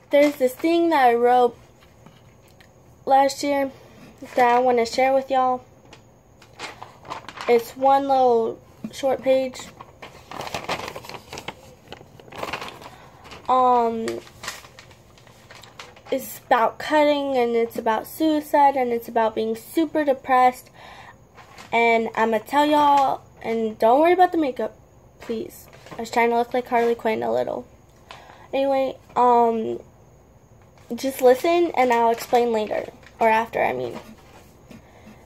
There's this thing that I wrote last year that I want to share with y'all. It's one little short page. It's about cutting, and it's about suicide, and it's about being super depressed. And I'm gonna tell y'all, and don't worry about the makeup, please. I was trying to look like Harley Quinn a little. Anyway, just listen and I'll explain later, or after, I mean.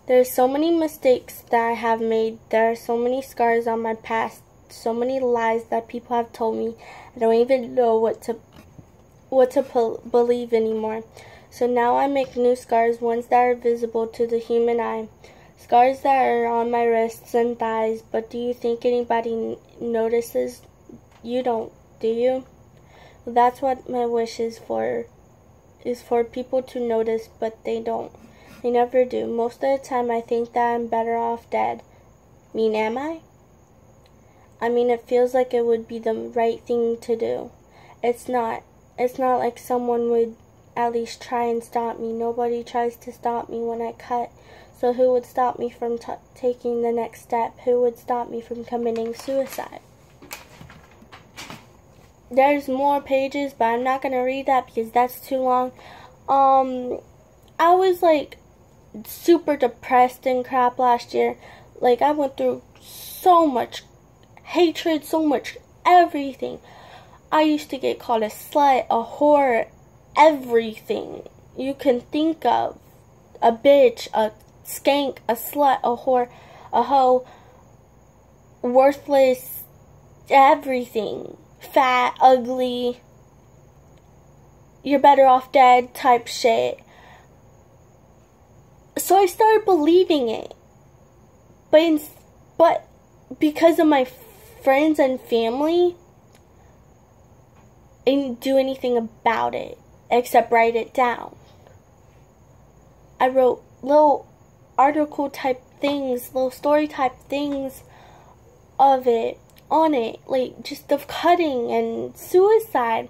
There's so many mistakes that I have made. There are so many scars on my past, so many lies that people have told me. I don't even know what to believe anymore. So now I make new scars, ones that are visible to the human eye. Scars that are on my wrists and thighs, but do you think anybody notices? You don't, do you? Well, that's what my wish is for people to notice, but they don't. They never do. Most of the time I think that I'm better off dead. I mean, am I? I mean, it feels like it would be the right thing to do. It's not. It's not like someone would at least try and stop me. Nobody tries to stop me when I cut. So who would stop me from taking the next step? Who would stop me from committing suicide? There's more pages, but I'm not going to read that because that's too long. I was like super depressed and crap last year. Like, I went through so much hatred, so much everything. I used to get called a slut, a whore, everything you can think of. A bitch, a skank, a slut, a whore, a hoe, worthless, everything. Fat, ugly, you're better off dead type shit. So I started believing it. But because of my friends and family, I didn't do anything about it except write it down. I wrote little article type things, little story type things of it, on it, like just of cutting and suicide,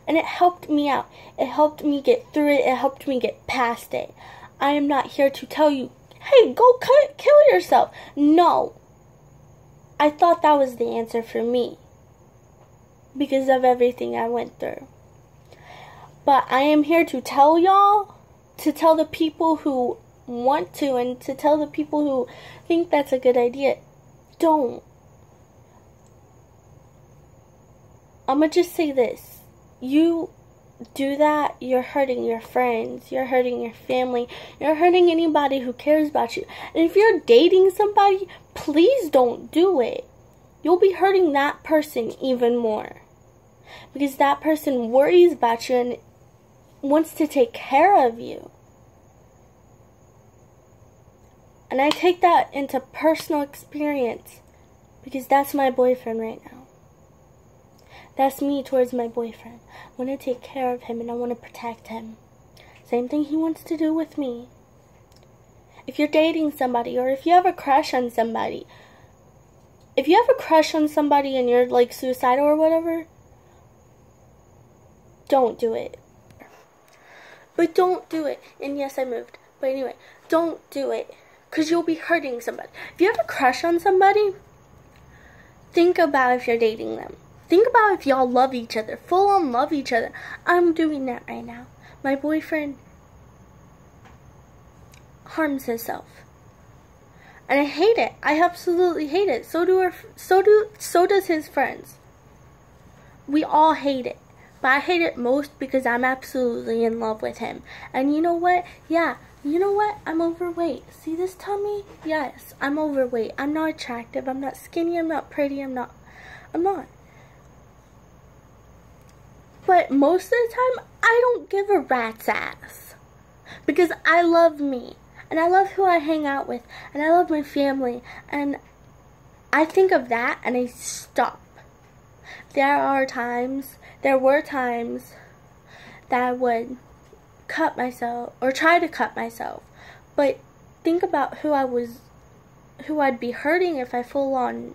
and it helped me out. It helped me get through it. It helped me get past it. I am not here to tell you, hey, go kill yourself. No. I thought that was the answer for me because of everything I went through. But I am here to tell y'all, to tell the people who want to, and to tell the people who think that's a good idea, don't. I'm going to just say this. You do that, you're hurting your friends, you're hurting your family, you're hurting anybody who cares about you. And if you're dating somebody, please don't do it. You'll be hurting that person even more. Because that person worries about you and wants to take care of you. And I take that into personal experience because that's my boyfriend right now. That's me towards my boyfriend. I want to take care of him and I want to protect him. Same thing he wants to do with me. If you're dating somebody, or if you have a crush on somebody, and you're like suicidal or whatever, don't do it. But don't do it. And yes, I moved. But anyway, don't do it. Because you'll be hurting somebody. If you have a crush on somebody, think about if you're dating them. Think about if y'all love each other, full on love each other. I'm doing that right now. My boyfriend harms himself. And I hate it. I absolutely hate it. So does his friends. We all hate it. But I hate it most because I'm absolutely in love with him. And you know what? Yeah, you know what? I'm overweight. See this tummy? Yes, I'm overweight. I'm not attractive. I'm not skinny. I'm not pretty. I'm not. But most of the time, I don't give a rat's ass. Because I love me. And I love who I hang out with. And I love my family. And I think of that and I stop. There were times that I would cut myself or try to cut myself. But think about who I'd be hurting if I full on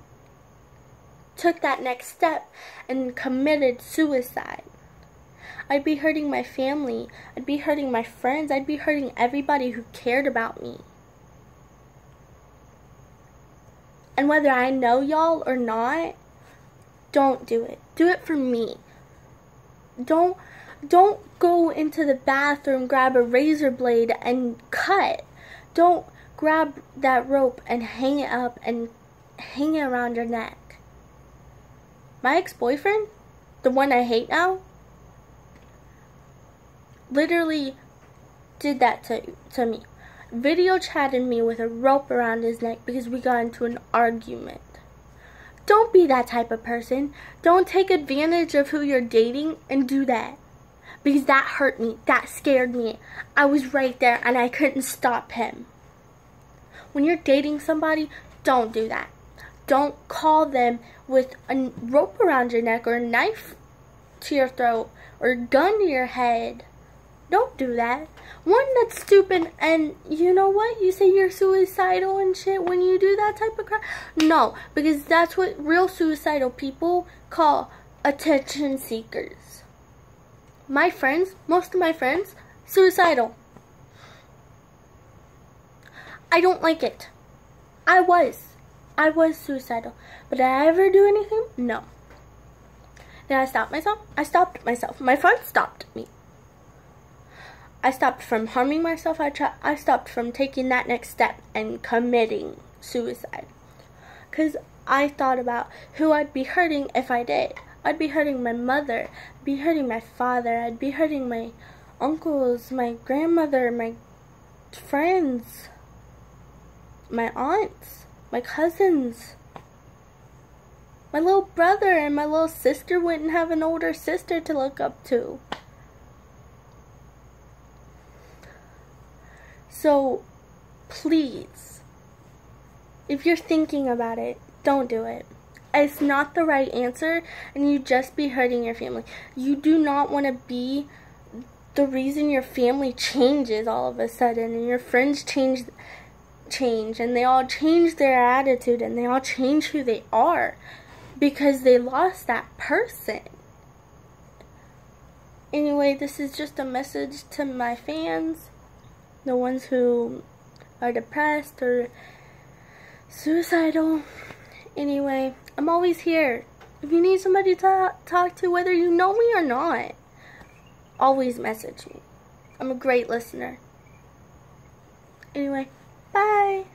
took that next step and committed suicide. I'd be hurting my family. I'd be hurting my friends. I'd be hurting everybody who cared about me. And whether I know y'all or not, don't do it. Do it for me. Don't go into the bathroom, grab a razor blade and cut. Don't grab that rope and hang it up and hang it around your neck. My ex-boyfriend, the one I hate now, literally did that to me. Video chatted me with a rope around his neck because we got into an argument. Don't be that type of person. Don't take advantage of who you're dating and do that. Because that hurt me. That scared me. I was right there and I couldn't stop him. When you're dating somebody, don't do that. Don't call them with a rope around your neck or a knife to your throat or a gun to your head. Don't do that. One, that's stupid, and you know what? You say you're suicidal and shit when you do that type of crap? No, because that's what real suicidal people call attention seekers. My friends, most of my friends, suicidal. I don't like it. I was suicidal. But did I ever do anything? No. Did I stop myself? I stopped myself. My friends stopped me. I stopped from harming myself. I stopped from taking that next step and committing suicide. Because I thought about who I'd be hurting if I did. I'd be hurting my mother. I'd be hurting my father. I'd be hurting my uncles, my grandmother, my friends, my aunts, my cousins. My little brother and my little sister wouldn't have an older sister to look up to. So, please, if you're thinking about it, don't do it. It's not the right answer, and you just be hurting your family. You do not want to be the reason your family changes all of a sudden, and your friends change, and they all change their attitude, and they all change who they are, because they lost that person. Anyway, this is just a message to my fans. The ones who are depressed or suicidal. Anyway, I'm always here. If you need somebody to talk to, whether you know me or not, always message me. I'm a great listener. Anyway, bye.